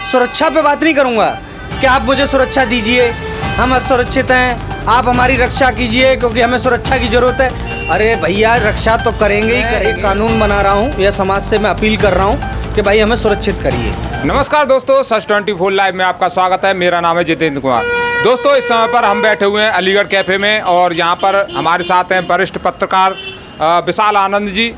सुरक्षा पे बात नहीं करूँगा कि आप मुझे सुरक्षा दीजिए, हम असुरक्षित हैं, आप हमारी रक्षा कीजिए क्योंकि हमें सुरक्षा की ज़रूरत है। अरे भैया, रक्षा तो करेंगे ही करेंगे। एक कानून बना रहा हूँ या समाज से मैं अपील कर रहा हूँ कि भाई हमें सुरक्षित करिए। नमस्कार दोस्तों, सच 24 लाइव में आपका स्वागत है। मेरा नाम है जितेंद्र कुमार। दोस्तों, इस समय पर हम बैठे हुए हैं अलीगढ़ कैफ़े में और यहाँ पर हमारे साथ हैं वरिष्ठ पत्रकार विशाल आनंद जी।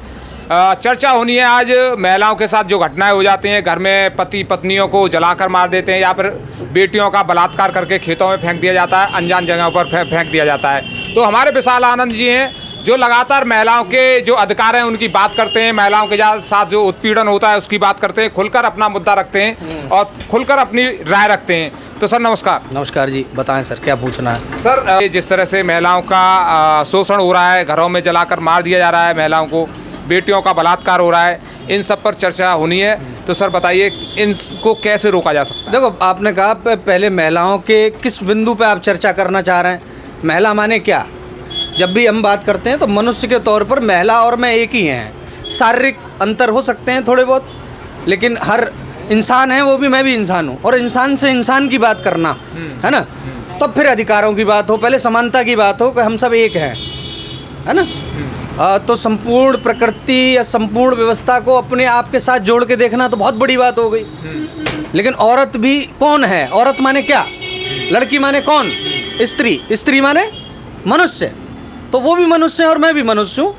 चर्चा होनी है आज महिलाओं के साथ जो घटनाएं हो जाती हैं, घर में पति पत्नियों को जलाकर मार देते हैं या फिर बेटियों का बलात्कार करके खेतों में फेंक दिया जाता है, अनजान जगहों पर फेंक दिया जाता है। तो हमारे विशाल आनंद जी हैं जो लगातार महिलाओं के जो अधिकार हैं उनकी बात करते हैं, महिलाओं के साथ जो उत्पीड़न होता है उसकी बात करते हैं, खुलकर अपना मुद्दा रखते हैं और खुलकर अपनी राय रखते हैं। तो सर नमस्कार। नमस्कार जी, बताएं सर क्या पूछना है। सर, जिस तरह से महिलाओं का शोषण हो रहा है, घरों में जलाकर मार दिया जा रहा है महिलाओं को, बेटियों का बलात्कार हो रहा है, इन सब पर चर्चा होनी है। तो सर बताइए इनको कैसे रोका जा सकता है। देखो, आपने कहा पहले महिलाओं के किस बिंदु पे आप चर्चा करना चाह रहे हैं। महिला माने क्या? जब भी हम बात करते हैं तो मनुष्य के तौर पर महिला और मैं एक ही हैं। शारीरिक अंतर हो सकते हैं थोड़े बहुत, लेकिन हर इंसान है, वो भी मैं भी इंसान हूँ। और इंसान से इंसान की बात करना है ना, तब फिर अधिकारों की बात हो, पहले समानता की बात हो कि हम सब एक हैं, है ना। तो संपूर्ण प्रकृति या संपूर्ण व्यवस्था को अपने आप के साथ जोड़ के देखना तो बहुत बड़ी बात हो गई। लेकिन औरत भी कौन है? औरत माने क्या? लड़की माने कौन? स्त्री। स्त्री माने मनुष्य। तो वो भी मनुष्य है और मैं भी मनुष्य हूँ।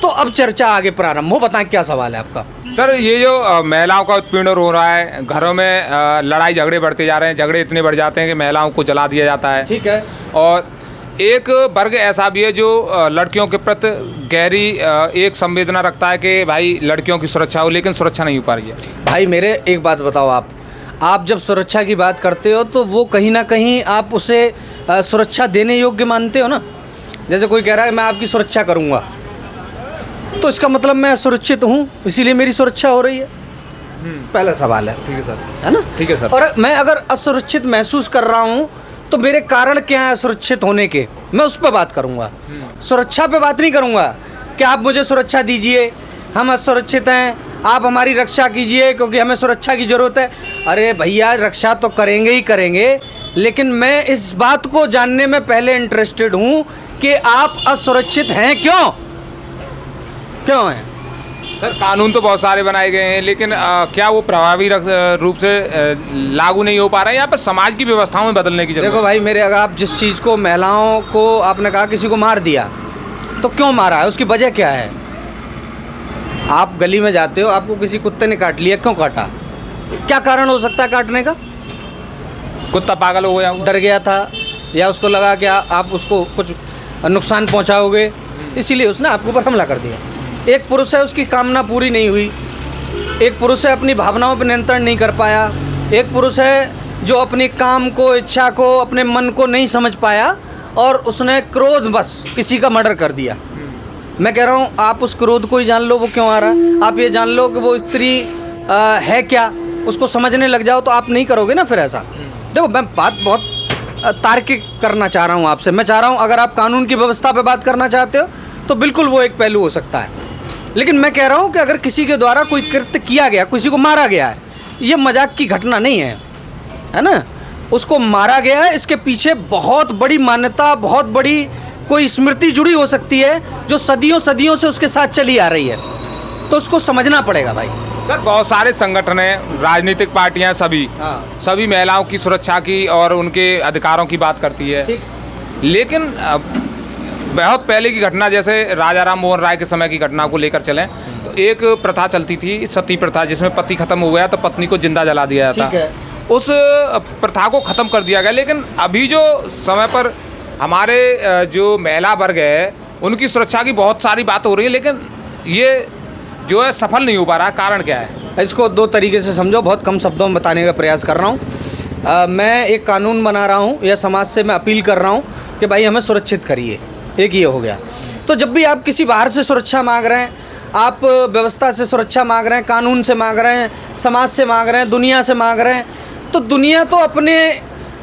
तो अब चर्चा आगे प्रारंभ हो। बताएं क्या सवाल है आपका। सर, ये जो महिलाओं का उत्पीड़न हो रहा है, घरों में लड़ाई झगड़े बढ़ते जा रहे हैं, झगड़े इतने बढ़ जाते हैं कि महिलाओं को जला दिया जाता है। ठीक है। और एक वर्ग ऐसा भी है जो लड़कियों के प्रति गहरी एक संवेदना रखता है कि भाई लड़कियों की सुरक्षा हो, लेकिन सुरक्षा नहीं हो पा रही है। भाई मेरे एक बात बताओ, आप जब सुरक्षा की बात करते हो तो वो कहीं ना कहीं आप उसे सुरक्षा देने योग्य मानते हो ना। जैसे कोई कह रहा है मैं आपकी सुरक्षा करूँगा, तो इसका मतलब मैं असुरक्षित हूँ, इसीलिए मेरी सुरक्षा हो रही है। पहला सवाल है। ठीक है सर। है ना। ठीक है सर। और मैं अगर असुरक्षित महसूस कर रहा हूँ तो मेरे कारण क्या है असुरक्षित होने के, मैं उस पर बात करूँगा। सुरक्षा पे बात नहीं करूँगा कि आप मुझे सुरक्षा दीजिए, हम असुरक्षित हैं, आप हमारी रक्षा कीजिए क्योंकि हमें सुरक्षा की ज़रूरत है। अरे भैया, रक्षा तो करेंगे ही करेंगे, लेकिन मैं इस बात को जानने में पहले इंटरेस्टेड हूँ कि आप असुरक्षित हैं क्यों हैं। सर, कानून तो बहुत सारे बनाए गए हैं, लेकिन क्या वो प्रभावी रूप से लागू नहीं हो पा रहे हैं? यहाँ पर समाज की व्यवस्थाओं में बदलने की जरूरत है। देखो भाई मेरे, अगर आप जिस चीज़ को, महिलाओं को आपने कहा किसी को मार दिया, तो क्यों मारा है, उसकी वजह क्या है? आप गली में जाते हो, आपको किसी कुत्ते ने काट लिया, क्यों काटा? क्या कारण हो सकता है काटने का? कुत्ता पागल हो गया, डर गया था, या उसको लगा कि आप उसको कुछ नुकसान पहुंचाओगे, इसीलिए उसने आपके ऊपर हमला कर दिया। एक पुरुष है, उसकी कामना पूरी नहीं हुई। एक पुरुष है, अपनी भावनाओं पर नियंत्रण नहीं कर पाया। एक पुरुष है जो अपनी काम को, इच्छा को, अपने मन को नहीं समझ पाया और उसने क्रोध बस किसी का मर्डर कर दिया। मैं कह रहा हूँ आप उस क्रोध को ही जान लो वो क्यों आ रहा है। आप ये जान लो कि वो स्त्री है क्या, उसको समझने लग जाओ तो आप नहीं करोगे ना फिर ऐसा। देखो, मैं बात बहुत तार्किक करना चाह रहा हूँ आपसे। मैं चाह रहा हूँ अगर आप कानून की व्यवस्था पे बात करना चाहते हो तो बिल्कुल वो एक पहलू हो सकता है, लेकिन मैं कह रहा हूँ कि अगर किसी के द्वारा कोई कृत्य किया गया, किसी को मारा गया है, ये मजाक की घटना नहीं है ना। उसको मारा गया है, इसके पीछे बहुत बड़ी मान्यता, बहुत बड़ी कोई स्मृति जुड़ी हो सकती है जो सदियों सदियों से उसके साथ चली आ रही है, तो उसको समझना पड़ेगा भाई। सर, बहुत सारे संगठन हैं, राजनीतिक पार्टियां, सभी महिलाओं की सुरक्षा की और उनके अधिकारों की बात करती है। लेकिन बहुत पहले की घटना, जैसे राजा राम मोहन राय के समय की घटना को लेकर चलें तो एक प्रथा चलती थी, सती प्रथा, जिसमें पति खत्म हो गया तो पत्नी को जिंदा जला दिया जाता। उस प्रथा को ख़त्म कर दिया गया, लेकिन अभी जो समय पर हमारे जो महिला वर्ग है उनकी सुरक्षा की बहुत सारी बात हो रही है, लेकिन ये जो है सफल नहीं हो पा रहा। कारण क्या है? इसको दो तरीके से समझो, बहुत कम शब्दों में बताने का प्रयास कर रहा हूँ। मैं एक कानून बना रहा हूँ या समाज से मैं अपील कर रहा हूँ कि भाई हमें सुरक्षित करिए, एक ये हो गया। तो जब भी आप किसी बाहर से सुरक्षा मांग रहे हैं, आप व्यवस्था से सुरक्षा मांग रहे हैं, कानून से मांग रहे हैं, समाज से मांग रहे हैं, दुनिया से मांग रहे हैं, तो दुनिया तो अपने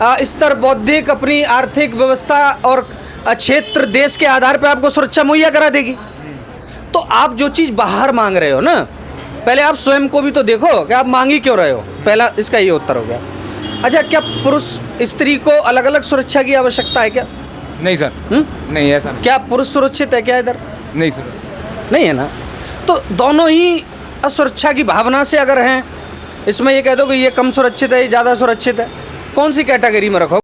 स्तर, बौद्धिक, अपनी आर्थिक व्यवस्था और क्षेत्र, देश के आधार पर आपको सुरक्षा मुहैया करा देगी। तो आप जो चीज़ बाहर मांग रहे हो ना, पहले आप स्वयं को भी तो देखो कि आप मांग ही क्यों रहे हो, पहला इसका ये उत्तर हो गया। अच्छा, क्या पुरुष स्त्री को अलग अलग सुरक्षा की आवश्यकता है क्या? नहीं सर, नहीं है सर, क्या पुरुष सुरक्षित है क्या इधर? नहीं सर, नहीं है ना। तो दोनों ही असुरक्षा की भावना से अगर हैं, इसमें ये कह दो कि ये कम सुरक्षित है, ये ज़्यादा सुरक्षित है, कौन सी कैटेगरी में रखो?